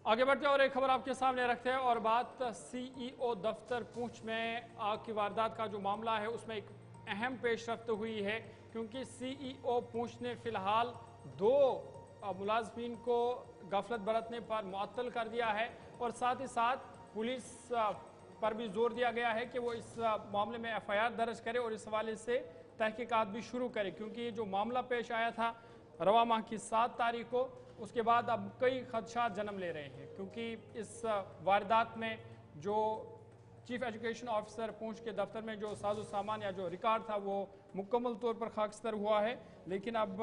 आगे बढ़ते हैं और एक खबर आपके सामने रखते हैं और बात सीईओ दफ्तर पूंछ में आग की वारदात का जो मामला है उसमें एक अहम पेशरफ्त हुई है, क्योंकि सीईओ पूंछ ने फिलहाल दो मुलाजमीन को गफलत बरतने पर मुअत्तल कर दिया है और साथ ही साथ पुलिस पर भी जोर दिया गया है कि वो इस मामले में एफआईआर दर्ज करे और इस हवाले से तहकीकात भी शुरू करे, क्योंकि ये जो मामला पेश आया था रवा माह की 7 तारीख को, उसके बाद अब कई खदशात जन्म ले रहे हैं, क्योंकि इस वारदात में जो चीफ एजुकेशन ऑफिसर पूंछ के दफ्तर में जो साजो सामान या जो रिकॉर्ड था वो मुकम्मल तौर पर खाकस्तर हुआ है। लेकिन अब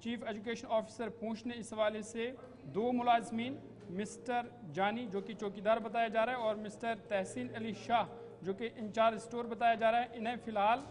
चीफ एजुकेशन ऑफिसर पूंछ ने इस हवाले से दो मुलाजमीन मिस्टर जानी जो कि चौकीदार बताया जा रहा है और मिस्टर तहसीन अली शाह जो कि इंचार्ज स्टोर बताया जा रहा है, इन्हें फिलहाल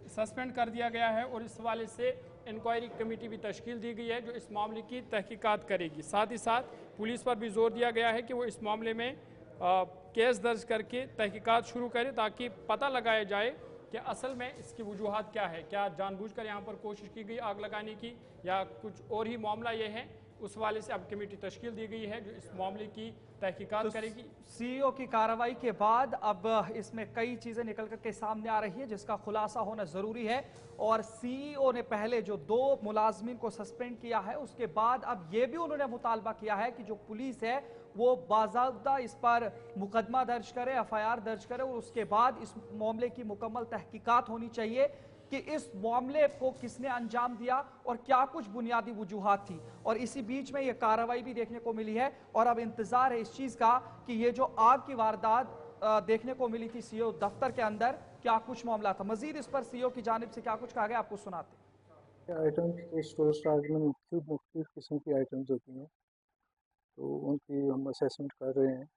सस्पेंड कर दिया गया है और इस हवाले से इंक्वायरी कमेटी भी तश्कील दी गई है जो इस मामले की तहकीकात करेगी। साथ ही साथ पुलिस पर भी जोर दिया गया है कि वो इस मामले में केस दर्ज करके तहकीकात शुरू करे ताकि पता लगाया जाए कि असल में इसकी वजूहात क्या है, क्या जानबूझकर यहाँ पर कोशिश की गई आग लगाने की या कुछ और ही मामला ये है। उस वाले से अब कमेटी तश्कील दी गई है जो इस मामले की तहकीकात तो करेगी। सीईओ की कार्रवाई के बाद अब इसमें कई चीजें निकल करके सामने आ रही है जिसका खुलासा होना जरूरी है। और सीईओ ने पहले जो दो मुलाजमीन को सस्पेंड किया है उसके बाद अब यह भी उन्होंने मुतालबा किया है कि जो पुलिस है वो बाज़ाब्ता इस पर मुकदमा दर्ज करे, एफआईआर दर्ज करे और उसके बाद इस मामले की मुकम्मल तहकीकात होनी चाहिए कि इस मामले को किसने अंजाम दिया और क्या कुछ बुनियादी वजूहात थी। और इसी बीच में यह कार्रवाई भी देखने को मिली है और अब इंतजार है इस चीज का कि ये जो आग की वारदात देखने को मिली थी सीईओ दफ्तर के अंदर, क्या कुछ मामला था। मजीद इस पर सीईओ की जानिब से क्या कुछ कहा गया आपको सुनाते हैं। आइटम्स के स्टोर स्टार्ट में मुख्तलिफ किस्म की आइटम्स होती हैं, तो उनकी हम असेसमेंट कर रहे हैं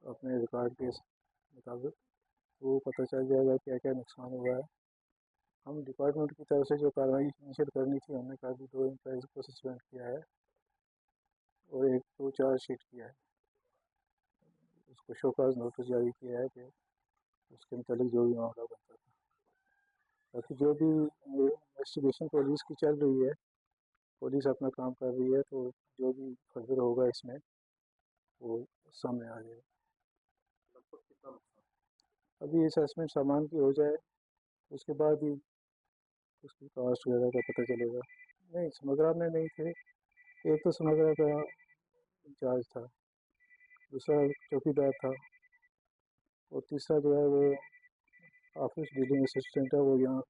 अपने रिकॉर्ड के मुताबिक। तो पता चल जाएगा क्या क्या नुकसान हुआ है। हम डिपार्टमेंट की तरफ से जो कार्रवाई इनिशियल करनी थी हमने काफ़ी दो एम्प्लॉइज़ को सस्पेंड किया है और एक तो चार्ज शीट किया है, उसको शोकाज नोटिस जारी किया है कि उसके मुताबिक जो भी मामला बनता था। बाकी जो भी इन्वेस्टिगेशन पुलिस की चल रही है, पुलिस अपना काम कर रही है, तो जो भी फर्दर होगा इसमें वो सामने आ जाएगा। अभी असेसमेंट सामान की हो जाए उसके बाद ही उसकी कास्ट वगैरह का पता चलेगा। नहीं, समग्रा में नहीं थे, एक तो समग्रा का इंचार्ज था, दूसरा चौकीदार था और तीसरा जो है वो ऑफिस डीलिंग असिस्टेंट है, वो यहाँ